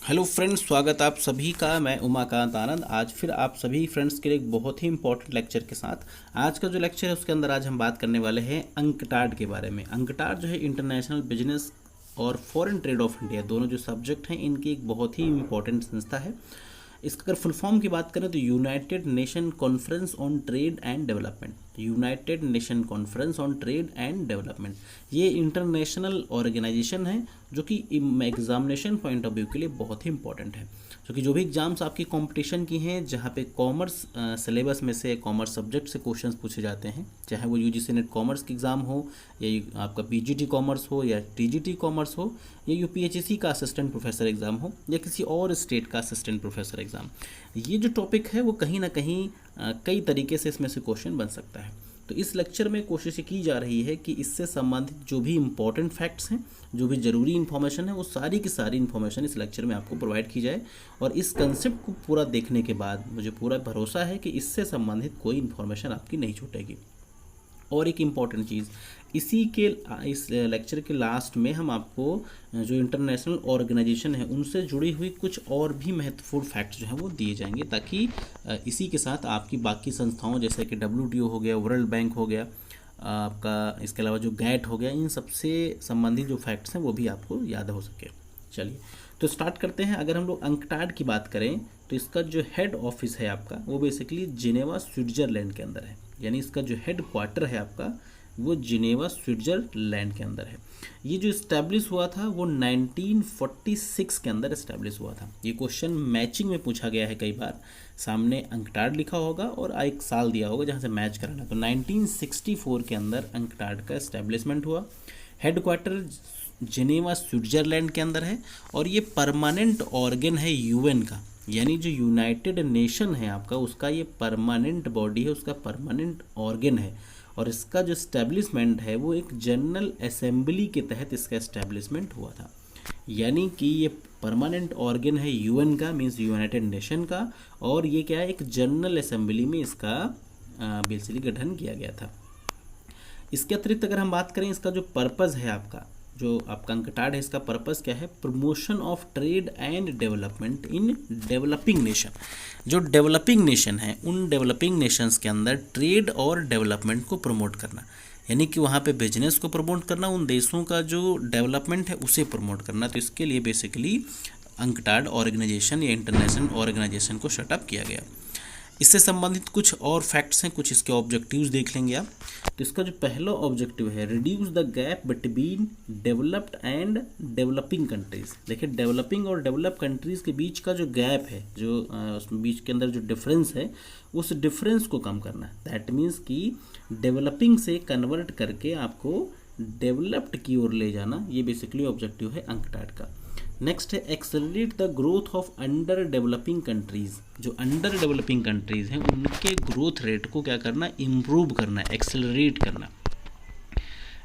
Hello friends, स्वागत आप सभी का। मैं उमाकांत आनंद आज फिर आप सभी फ्रेंड्स के लिए एक बहुत ही इंपॉर्टेंट लेक्चर के साथ। आज का जो लेक्चर है उसके अंदर आज हम बात करने वाले हैं अंकटाड के बारे में। अंकटाड जो है इंटरनेशनल बिजनेस और फॉरेन ट्रेड ऑफ इंडिया, दोनों जो सब्जेक्ट हैं इनकी एक बहुत ही इंपॉर्टेंट संस्था है। इसका अगर फुल फॉर्म की बात करें तो United nation conference on trade and development. United nation conference on trade and development ये इंटरनेशनल ऑर्गेनाइजेशन है जो कि एग्जामिनेशन पॉइंट ऑफ व्यू के लिए बहुत ही इंपॉर्टेंट है। क्योंकि जो भी एग्जाम्स आपकी कंपटीशन की हैं जहाँ पे कॉमर्स सिलेबस में से कॉमर्स सब्जेक्ट से क्वेश्चंस पूछे जाते हैं, चाहे वो यूजीसी नेट कॉमर्स की एग्ज़ाम हो या आपका पीजीटी कॉमर्स हो या टीजीटी कॉमर्स हो या यूपीएचएससी का असिस्टेंट प्रोफेसर एग्ज़ाम हो या किसी और स्टेट का असिस्टेंट प्रोफेसर एग्ज़ाम, ये जो टॉपिक है वो कहीं ना कहीं कई तरीके से इसमें से क्वेश्चन बन सकता है। तो इस लेक्चर में कोशिश की जा रही है कि इससे संबंधित जो भी इम्पोर्टेंट फैक्ट्स हैं, जो भी ज़रूरी इन्फॉर्मेशन है, वो सारी की सारी इन्फॉर्मेशन इस लेक्चर में आपको प्रोवाइड की जाए। और इस कंसेप्ट को पूरा देखने के बाद मुझे पूरा भरोसा है कि इससे संबंधित कोई इन्फॉर्मेशन आपकी नहीं छूटेगी। और एक इम्पॉर्टेंट चीज़, इस लेक्चर के लास्ट में हम आपको जो इंटरनेशनल ऑर्गेनाइजेशन है उनसे जुड़ी हुई कुछ और भी महत्वपूर्ण फैक्ट्स जो हैं वो दिए जाएंगे, ताकि इसी के साथ आपकी बाकी संस्थाओं जैसे कि डब्ल्यूटीओ हो गया, वर्ल्ड बैंक हो गया आपका, इसके अलावा जो गैट हो गया, इन सबसे संबंधित जो फैक्ट्स हैं वो भी आपको याद हो सके। चलिए तो स्टार्ट करते हैं। अगर हम लोग अंकटाड की बात करें तो इसका जो हेड ऑफिस है आपका वो बेसिकली जिनेवा स्विट्जरलैंड के अंदर है। यानी इसका जो हेड क्वार्टर है आपका वो जिनेवा स्विट्जरलैंड के अंदर है। ये जो इस्टेब्लिश हुआ था वो 1946 के अंदर इस्टेब्लिश हुआ था। ये क्वेश्चन मैचिंग में पूछा गया है कई बार, सामने अंकटाड लिखा होगा और एक साल दिया होगा जहाँ से मैच कराना। तो 1964 के अंदर अंकटाड का इस्टेब्लिशमेंट हुआ। हेड क्वार्टर जिनेवा स्विट्जरलैंड के अंदर है और ये परमानेंट ऑर्गन है यूएन का। यानी जो यूनाइटेड नेशन है आपका, उसका ये परमानेंट बॉडी है, उसका परमानेंट ऑर्गन है। और इसका जो इस्टेब्लिशमेंट है वो एक जनरल असेंबली के तहत इसका इस्टेब्लिशमेंट हुआ था। यानी कि ये परमानेंट ऑर्गन है यूएन का, मीन्स यूनाइटेड नेशन का, और ये क्या है, एक जनरल असेंबली में इसका बेसिकली गठन किया गया था। इसके अतिरिक्त अगर हम बात करें, इसका जो पर्पज़ है आपका, जो आपका अंकटाड है, इसका पर्पज़ क्या है, promotion of trade and development in developing nation. जो डेवलपिंग नेशन है उन डेवलपिंग नेशंस के अंदर ट्रेड और डेवलपमेंट को प्रमोट करना, यानी कि वहाँ पे बिजनेस को प्रमोट करना, उन देशों का जो डेवलपमेंट है उसे प्रमोट करना। तो इसके लिए बेसिकली अंकटाड ऑर्गेनाइजेशन या इंटरनेशनल ऑर्गेनाइजेशन को सेटअप किया गया। इससे संबंधित कुछ और फैक्ट्स हैं, कुछ इसके ऑब्जेक्टिव्स देख लेंगे आप। तो इसका जो पहला ऑब्जेक्टिव है, reduce the gap between developed and developing countries. देखिए, डेवलपिंग और डेवलप कंट्रीज़ के बीच का जो गैप है, जो उसमें बीच के अंदर जो डिफरेंस है, उस डिफरेंस को कम करना है। दैट मीन्स कि डेवलपिंग से कन्वर्ट करके आपको डेवलप्ड की ओर ले जाना, ये बेसिकली ऑब्जेक्टिव है अंकटाड का। नेक्स्ट है accelerate the growth of under developing countries. जो अंडर डेवलपिंग कंट्रीज़ हैं उनके ग्रोथ रेट को क्या करना, इम्प्रूव करना, एक्सेलरेट करना।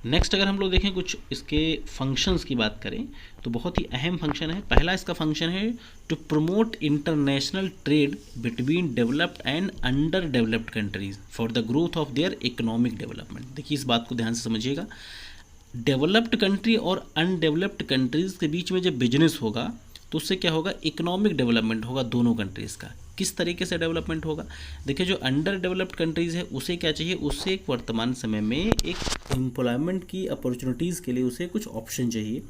नेक्स्ट अगर हम लोग देखें कुछ इसके फंक्शंस की बात करें तो बहुत ही अहम फंक्शन है। पहला इसका फंक्शन है to promote international trade between developed and under developed countries for the growth of their economic development. देखिए, इस बात को ध्यान से समझिएगा। डेवलप्ड कंट्री और अनडेवलप्ड कंट्रीज़ के बीच में जब बिजनेस होगा तो उससे क्या होगा, इकोनॉमिक डेवलपमेंट होगा दोनों कंट्रीज़ का। किस तरीके से डेवलपमेंट होगा, देखिए, जो अंडर डेवलप्ड कंट्रीज़ है उसे क्या चाहिए, उससे एक वर्तमान समय में एक एम्प्लॉयमेंट की अपॉर्चुनिटीज़ के लिए उसे कुछ ऑप्शन चाहिए।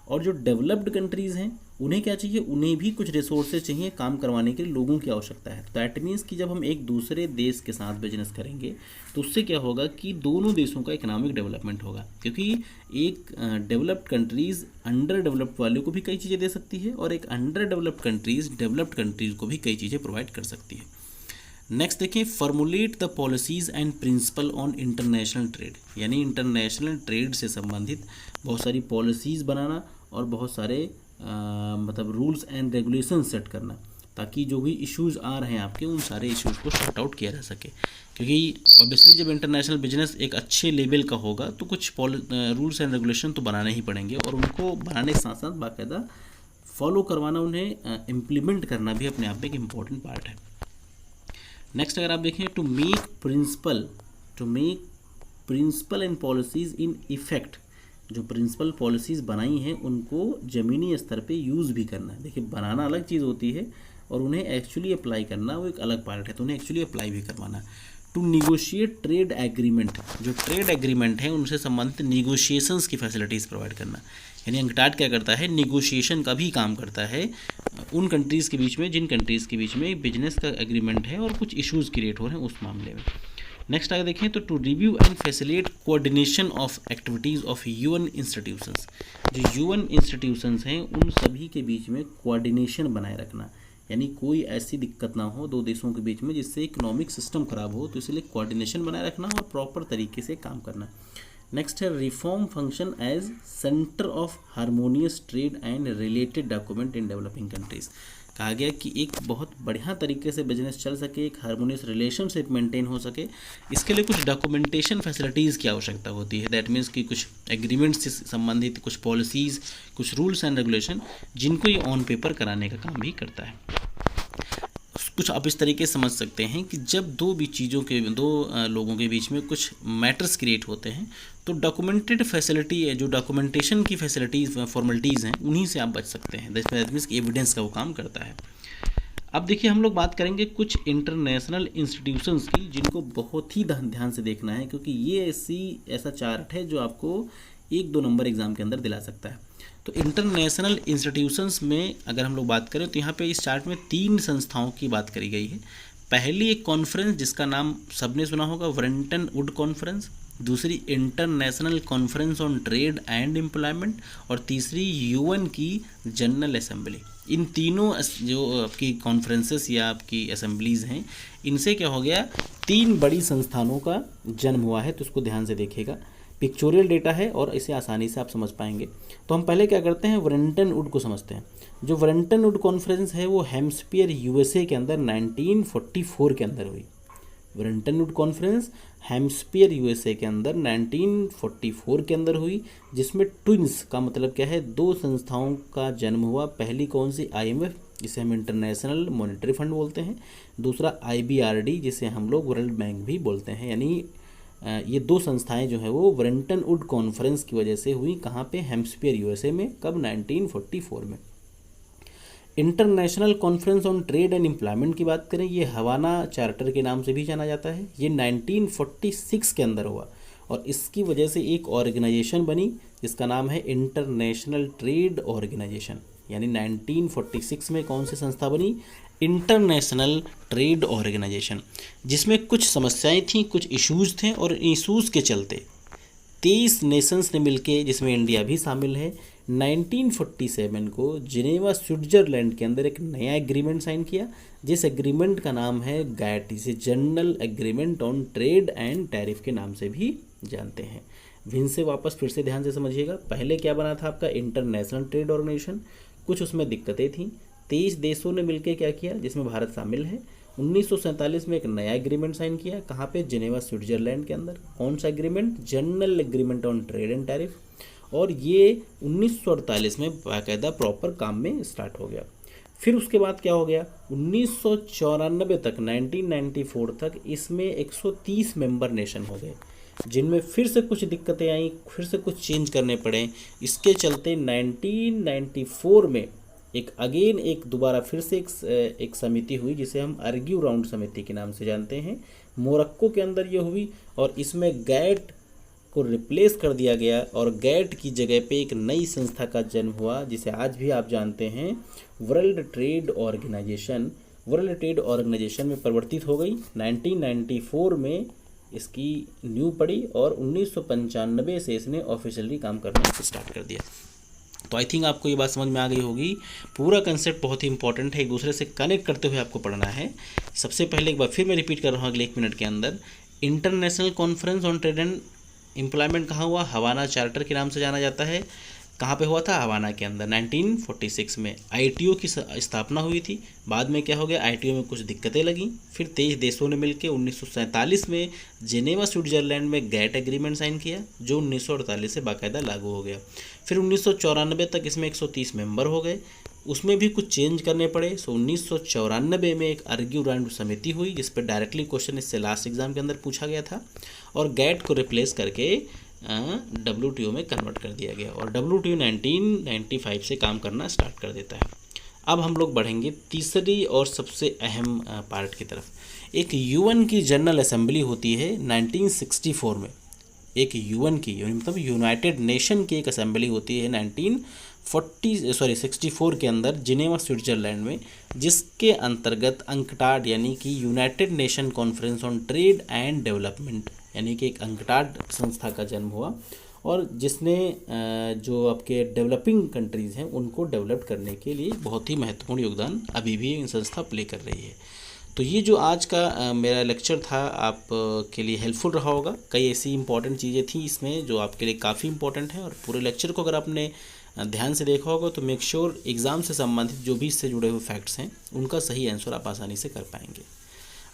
और जो डेवलप्ड कंट्रीज़ हैं उन्हें क्या चाहिए, उन्हें भी कुछ रिसोर्सेज चाहिए काम करवाने के लिए, लोगों की आवश्यकता है। दैट मीन्स कि जब हम एक दूसरे देश के साथ बिजनेस करेंगे तो उससे क्या होगा कि दोनों देशों का इकोनॉमिक डेवलपमेंट होगा। क्योंकि एक डेवलप्ड कंट्रीज़ अंडर डेवलप्ड वाले को भी कई चीज़ें दे सकती है और एक under developed countries developed countries को भी कई चीज़ें प्रोवाइड कर सकती है। नेक्स्ट देखिए, formulate the policies and principal on international trade. यानी इंटरनेशनल ट्रेड से संबंधित बहुत सारी पॉलिसीज़ बनाना और बहुत सारे मतलब रूल्स एंड रेगुलेशन सेट करना, ताकि जो भी इश्यूज़ आ रहे हैं आपके, उन सारे इश्यूज़ को सॉर्ट आउट किया जा सके। क्योंकि ऑब्वियसली जब इंटरनेशनल बिजनेस एक अच्छे लेवल का होगा तो कुछ रूल्स एंड रेगुलेशन तो बनाने ही पड़ेंगे, और उनको बनाने के साथ साथ बाकायदा फॉलो करवाना, उन्हें इम्प्लीमेंट करना भी अपने आप में एक इम्पॉर्टेंट पार्ट है। नेक्स्ट अगर आप देखें, to make principle and policies in effect. जो प्रिंसिपल पॉलिसीज़ बनाई हैं उनको ज़मीनी स्तर पे यूज़ भी करना है। देखिए, बनाना अलग चीज़ होती है और उन्हें एक्चुअली अप्लाई करना वो एक अलग पार्ट है, तो उन्हें एक्चुअली अप्लाई भी करवाना। टू निगोशिएट ट्रेड एग्रीमेंट, जो ट्रेड एग्रीमेंट है उनसे संबंधित निगोशिएशंस की फैसिलिटीज़ प्रोवाइड करना। यानी अंकटाड क्या करता है, निगोशिएशन का भी काम करता है उन कंट्रीज़ के बीच में जिन कंट्रीज़ के बीच में बिजनेस का एग्रीमेंट है और कुछ इश्यूज़ क्रिएट हो रहे हैं उस मामले में। नेक्स्ट आगे देखें तो to review and facilitate coordination of activities of UN institutions, जो यूएन इंस्टीट्यूशंस हैं उन सभी के बीच में कोऑर्डिनेशन बनाए रखना। यानी कोई ऐसी दिक्कत ना हो दो देशों के बीच में जिससे इकोनॉमिक सिस्टम खराब हो, तो इसलिए कोऑर्डिनेशन बनाए रखना और प्रॉपर तरीके से काम करना। नेक्स्ट है reform function as centre of harmonious trade and related document in developing countries. कहा गया कि एक बहुत बढ़िया तरीके से बिजनेस चल सके, एक हार्मोनियस रिलेशनशिप मेंटेन हो सके, इसके लिए कुछ डॉक्यूमेंटेशन फैसिलिटीज़ की आवश्यकता होती है। दैट मीन्स कि कुछ एग्रीमेंट्स से संबंधित कुछ पॉलिसीज़, कुछ रूल्स एंड रेगुलेशन जिनको ये ऑन पेपर कराने का काम भी करता है। कुछ आप इस तरीके से समझ सकते हैं कि जब दो लोगों के बीच में कुछ मैटर्स क्रिएट होते हैं तो डॉक्यूमेंटेड फैसिलिटी है, जो डॉक्यूमेंटेशन की फैसिलिटीज़ फॉर्मेलिटीज़ हैं उन्हीं से आप बच सकते हैं। दैट मीन्स कि एविडेंस का वो काम करता है। अब देखिए, हम लोग बात करेंगे कुछ इंटरनेशनल इंस्टीट्यूशंस की जिनको बहुत ही ध्यान से देखना है, क्योंकि ये ऐसा चार्ट है जो आपको 1-2 नंबर एग्जाम के अंदर दिला सकता है। तो इंटरनेशनल इंस्टीट्यूशंस में अगर हम लोग बात करें तो यहाँ पे इस चार्ट में 3 संस्थाओं की बात करी गई है। पहली एक कॉन्फ्रेंस जिसका नाम सबने सुना होगा, ब्रेंटन वुड कॉन्फ्रेंस। दूसरी international conference on trade and employment, और तीसरी यूएन की जनरल असेंबली। इन तीनों जो आपकी कॉन्फ्रेंसेस या आपकी असेंबलीज़ हैं, इनसे क्या हो गया, 3 बड़ी संस्थानों का जन्म हुआ है। तो उसको ध्यान से देखिएगा, पिक्चोरियल डेटा है और इसे आसानी से आप समझ पाएंगे। तो हम पहले क्या करते हैं, ब्रेंटन वुड को समझते हैं। जो ब्रेंटन वुड कॉन्फ्रेंस है वो हेम्पशायर यूएसए के अंदर 1944 के अंदर हुई। Bretton Woods conference Hampshire USA के अंदर 1944 के अंदर हुई, जिसमें ट्विंस का मतलब क्या है, 2 संस्थाओं का जन्म हुआ। पहली कौन सी, IMF जिसे हम इंटरनेशनल मॉनेटरी फंड बोलते हैं, दूसरा IBRD जिसे हम लोग वर्ल्ड बैंक भी बोलते हैं। यानी ये 2 संस्थाएं जो है वो ब्रेंटन वुड कॉन्फ्रेंस की वजह से हुई। कहाँ पे, हेम्पशायर यूएसए में। कब, 1944 में। International conference on trade and employment की बात करें, ये हवाना चार्टर के नाम से भी जाना जाता है। ये 1946 के अंदर हुआ और इसकी वजह से एक ऑर्गेनाइजेशन बनी जिसका नाम है इंटरनेशनल ट्रेड ऑर्गेनाइजेशन। यानी 1946 में कौन सी संस्था बनी, इंटरनेशनल ट्रेड ऑर्गेनाइजेशन, जिसमें कुछ समस्याएं थीं, कुछ इश्यूज़ थे और इश्यूज़ के चलते 23 नेशंस ने मिलके, जिसमें इंडिया भी शामिल है, 1947 को जिनेवा स्विट्जरलैंड के अंदर एक नया एग्रीमेंट साइन किया, जिस एग्रीमेंट का नाम है गैट, इसे general agreement on trade and tariff के नाम से भी जानते हैं। विन से वापस फिर से ध्यान से समझिएगा, पहले क्या बना था आपका इंटरनेशनल ट्रेड ऑर्गेनाइजेशन, कुछ उसमें दिक्कतें थीं, 23 देशों ने मिलकर क्या किया, जिसमें भारत शामिल है। 1947 में एक नया एग्रीमेंट साइन किया, कहाँ पे, जिनेवा स्विट्जरलैंड के अंदर। कौन सा agreement, general agreement on trade and tariff. और ये 1948 में बाकायदा प्रॉपर काम में स्टार्ट हो गया। फिर उसके बाद क्या हो गया, 1994 तक, 1994 तक इसमें 130 मेंबर नेशन हो गए, जिनमें फिर से कुछ दिक्कतें आई, फिर से कुछ चेंज करने पड़े। इसके चलते 1994 में एक दोबारा फिर से एक समिति हुई जिसे हम आर्ग्यू राउंड समिति के नाम से जानते हैं। मोरक्को के अंदर ये हुई और इसमें गैट को रिप्लेस कर दिया गया और गैट की जगह पे एक नई संस्था का जन्म हुआ जिसे आज भी आप जानते हैं world trade organisation. World trade organisation में परिवर्तित हो गई। 1994 में इसकी नींव पड़ी और 1995 से इसने ऑफिशियली काम करना स्टार्ट कर दिया। तो आई थिंक आपको ये बात समझ में आ गई होगी। पूरा कंसेप्ट बहुत ही इंपॉर्टेंट है, एक दूसरे से कनेक्ट करते हुए आपको पढ़ना है। सबसे पहले एक बार फिर मैं रिपीट कर रहा हूँ अगले 1 मिनट के अंदर। International conference on trade and employment कहाँ हुआ, हवाना चार्टर के नाम से जाना जाता है। कहाँ पे हुआ था, हवाना के अंदर 1946 में। ITO की स्थापना हुई थी। बाद में क्या हो गया, ITO में कुछ दिक्कतें लगी, फिर 23 देशों ने मिलकर 1947 में जिनेवा स्विट्जरलैंड में गैट एग्रीमेंट साइन किया जो 1948 से बाकायदा लागू हो गया। फिर 1994 तक इसमें 130 मेंबर हो गए, उसमें भी कुछ चेंज करने पड़े। सो 1994 में एक आर्ग्यू राउंड समिति हुई जिस पर डायरेक्टली क्वेश्चन इससे लास्ट एग्जाम के अंदर पूछा गया था और गैट को रिप्लेस करके WTO में कन्वर्ट कर दिया गया और WTO 1995 से काम करना स्टार्ट कर देता है। अब हम लोग बढ़ेंगे तीसरी और सबसे अहम पार्ट की तरफ। एक UN की जनरल असेंबली होती है 1964 में। एक UN की मतलब यूनाइटेड नेशन की एक असेंबली होती है 64 के अंदर जिनेवा स्विट्ज़रलैंड में, जिसके अंतर्गत अंकटाड यानी कि United nation conference on trade and development यानी कि एक अंकटाड संस्था का जन्म हुआ और जिसने जो आपके डेवलपिंग कंट्रीज़ हैं उनको डेवलप करने के लिए बहुत ही महत्वपूर्ण योगदान अभी भी इन संस्था प्ले कर रही है। तो ये जो आज का मेरा लेक्चर था आप के लिए हेल्पफुल रहा होगा। कई ऐसी इंपॉर्टेंट चीज़ें थी इसमें जो आपके लिए काफ़ी इंपॉर्टेंट है और पूरे लेक्चर को अगर आपने ध्यान से देखा होगा तो मेक श्योर एग्ज़ाम से संबंधित जो भी इससे जुड़े हुए फैक्ट्स हैं उनका सही आंसर आप आसानी से कर पाएंगे।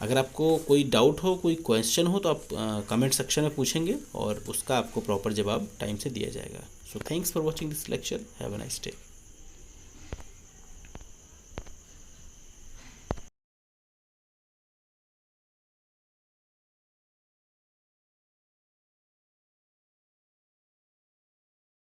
अगर आपको कोई डाउट हो, कोई क्वेश्चन हो तो आप कमेंट सेक्शन में पूछेंगे और उसका आपको प्रॉपर जवाब टाइम से दिया जाएगा। So thanks for watching this lecture. Have a nice day.